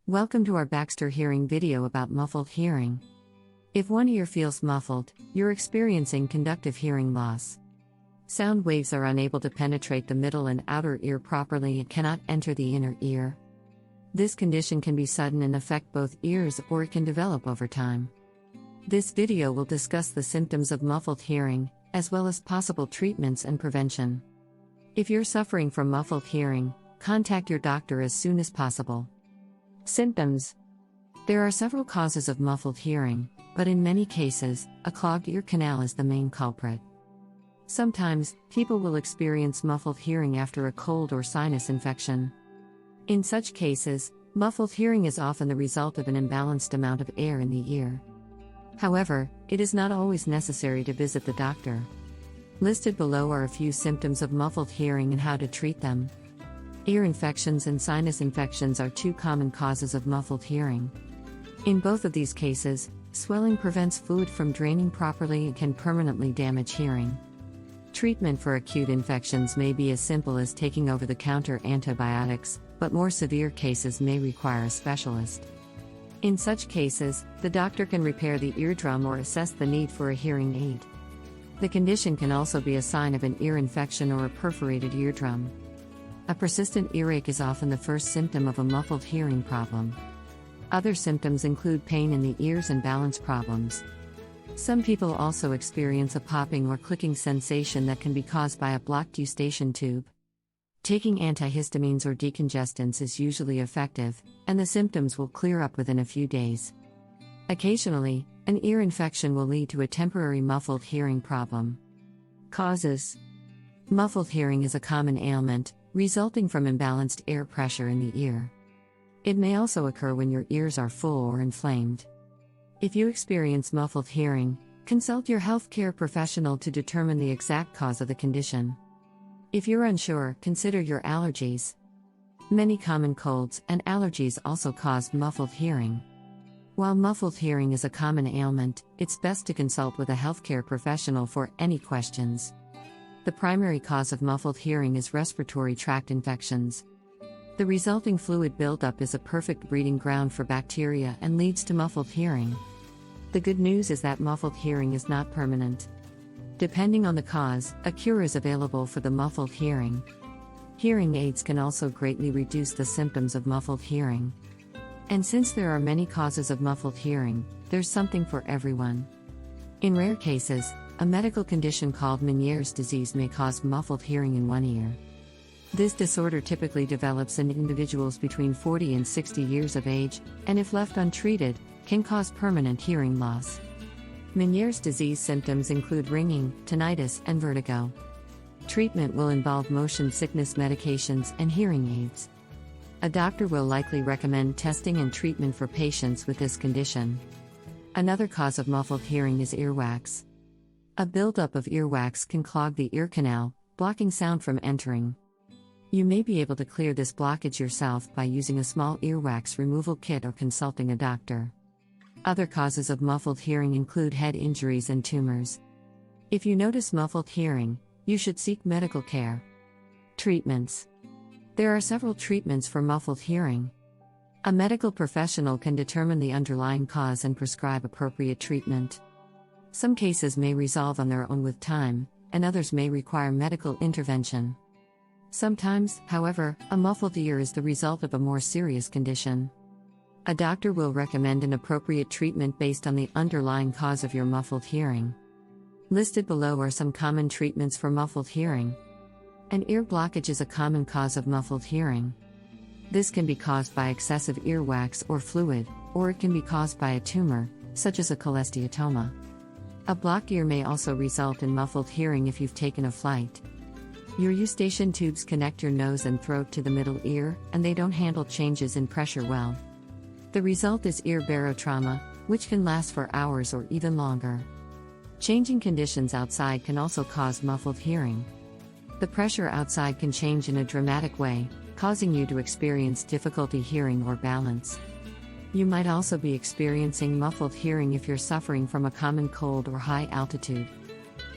Welcome to our Baxter Hearing video about muffled hearing. If one ear feels muffled, you're experiencing conductive hearing loss. Sound waves are unable to penetrate the middle and outer ear properly and cannot enter the inner ear. This condition can be sudden and affect both ears, or it can develop over time. This video will discuss the symptoms of muffled hearing, as well as possible treatments and prevention. If you're suffering from muffled hearing, contact your doctor as soon as possible. Symptoms. There are several causes of muffled hearing, but in many cases, a clogged ear canal is the main culprit. Sometimes, people will experience muffled hearing after a cold or sinus infection. In such cases, muffled hearing is often the result of an imbalanced amount of air in the ear. However, it is not always necessary to visit the doctor. Listed below are a few symptoms of muffled hearing and how to treat them. Ear infections and sinus infections are two common causes of muffled hearing. In both of these cases, swelling prevents fluid from draining properly and can permanently damage hearing. Treatment for acute infections may be as simple as taking over-the-counter antibiotics, but more severe cases may require a specialist. In such cases, the doctor can repair the eardrum or assess the need for a hearing aid. The condition can also be a sign of an ear infection or a perforated eardrum. A persistent earache is often the first symptom of a muffled hearing problem. Other symptoms include pain in the ears and balance problems. Some people also experience a popping or clicking sensation that can be caused by a blocked eustachian tube. Taking antihistamines or decongestants is usually effective, and the symptoms will clear up within a few days. Occasionally, an ear infection will lead to a temporary muffled hearing problem. Causes. Muffled hearing is a common ailment, resulting from imbalanced air pressure in the ear. It may also occur when your ears are full or inflamed. If you experience muffled hearing, consult your healthcare professional to determine the exact cause of the condition. If you're unsure, consider your allergies. Many common colds and allergies also cause muffled hearing. While muffled hearing is a common ailment, it's best to consult with a healthcare professional for any questions. The primary cause of muffled hearing is respiratory tract infections. The resulting fluid buildup is a perfect breeding ground for bacteria and leads to muffled hearing. The good news is that muffled hearing is not permanent. Depending on the cause, a cure is available for the muffled hearing. Hearing aids can also greatly reduce the symptoms of muffled hearing. And since there are many causes of muffled hearing, there's something for everyone. In rare cases, a medical condition called Meniere's disease may cause muffled hearing in one ear. This disorder typically develops in individuals between 40 and 60 years of age, and if left untreated, can cause permanent hearing loss. Meniere's disease symptoms include ringing, tinnitus, and vertigo. Treatment will involve motion sickness medications and hearing aids. A doctor will likely recommend testing and treatment for patients with this condition. Another cause of muffled hearing is earwax. A buildup of earwax can clog the ear canal, blocking sound from entering. You may be able to clear this blockage yourself by using a small earwax removal kit or consulting a doctor. Other causes of muffled hearing include head injuries and tumors. If you notice muffled hearing, you should seek medical care. Treatments. There are several treatments for muffled hearing. A medical professional can determine the underlying cause and prescribe appropriate treatment. Some cases may resolve on their own with time, and others may require medical intervention. Sometimes, however, a muffled ear is the result of a more serious condition. A doctor will recommend an appropriate treatment based on the underlying cause of your muffled hearing. Listed below are some common treatments for muffled hearing. An ear blockage is a common cause of muffled hearing. This can be caused by excessive earwax or fluid, or it can be caused by a tumor, such as a cholesteatoma. A blocked ear may also result in muffled hearing if you've taken a flight. Your eustachian tubes connect your nose and throat to the middle ear, and they don't handle changes in pressure well. The result is ear barotrauma, which can last for hours or even longer. Changing conditions outside can also cause muffled hearing. The pressure outside can change in a dramatic way, causing you to experience difficulty hearing or balance. You might also be experiencing muffled hearing if you're suffering from a common cold or high altitude.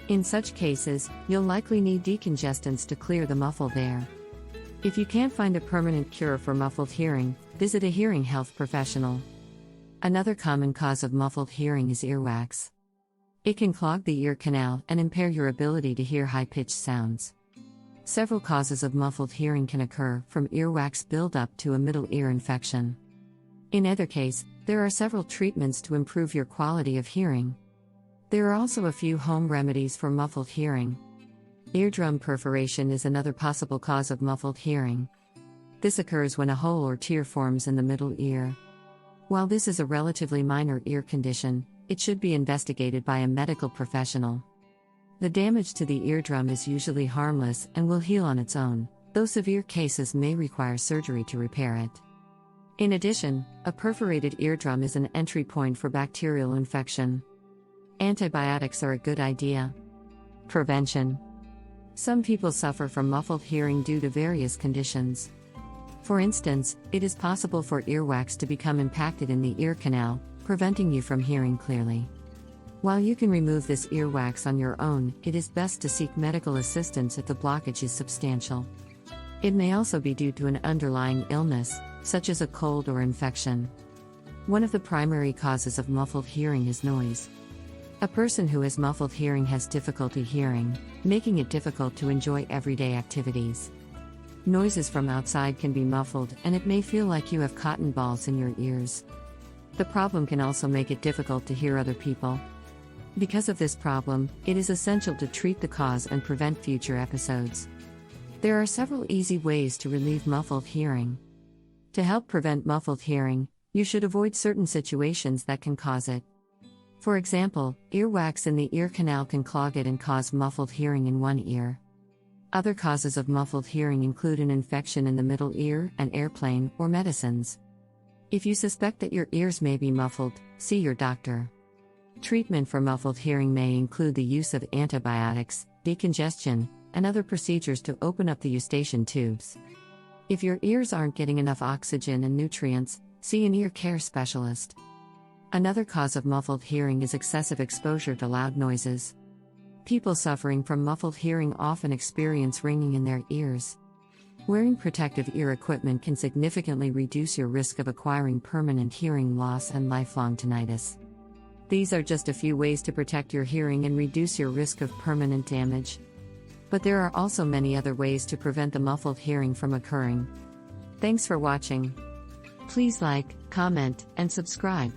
In such cases, you'll likely need decongestants to clear the muffled air. If you can't find a permanent cure for muffled hearing, visit a hearing health professional. Another common cause of muffled hearing is earwax. It can clog the ear canal and impair your ability to hear high-pitched sounds. Several causes of muffled hearing can occur, from earwax buildup to a middle ear infection. In either case, there are several treatments to improve your quality of hearing. There are also a few home remedies for muffled hearing. Eardrum perforation is another possible cause of muffled hearing. This occurs when a hole or tear forms in the middle ear. While this is a relatively minor ear condition, it should be investigated by a medical professional. The damage to the eardrum is usually harmless and will heal on its own, though severe cases may require surgery to repair it. In addition, a perforated eardrum is an entry point for bacterial infection. Antibiotics are a good idea. Prevention. Some people suffer from muffled hearing due to various conditions. For instance, it is possible for earwax to become impacted in the ear canal, preventing you from hearing clearly. While you can remove this earwax on your own, it is best to seek medical assistance if the blockage is substantial. It may also be due to an underlying illness, such as a cold or infection. One of the primary causes of muffled hearing is noise. A person who has muffled hearing has difficulty hearing, making it difficult to enjoy everyday activities. Noises from outside can be muffled, and it may feel like you have cotton balls in your ears. The problem can also make it difficult to hear other people. Because of this problem, it is essential to treat the cause and prevent future episodes. There are several easy ways to relieve muffled hearing. To help prevent muffled hearing, you should avoid certain situations that can cause it. For example, earwax in the ear canal can clog it and cause muffled hearing in one ear. Other causes of muffled hearing include an infection in the middle ear, an airplane, or medicines. If you suspect that your ears may be muffled, see your doctor. Treatment for muffled hearing may include the use of antibiotics, decongestion, and other procedures to open up the eustachian tubes. If your ears aren't getting enough oxygen and nutrients, see an ear care specialist. Another cause of muffled hearing is excessive exposure to loud noises. People suffering from muffled hearing often experience ringing in their ears. Wearing protective ear equipment can significantly reduce your risk of acquiring permanent hearing loss and lifelong tinnitus. These are just a few ways to protect your hearing and reduce your risk of permanent damage. But there are also many other ways to prevent the muffled hearing from occurring. Thanks for watching. Please like, comment, and subscribe.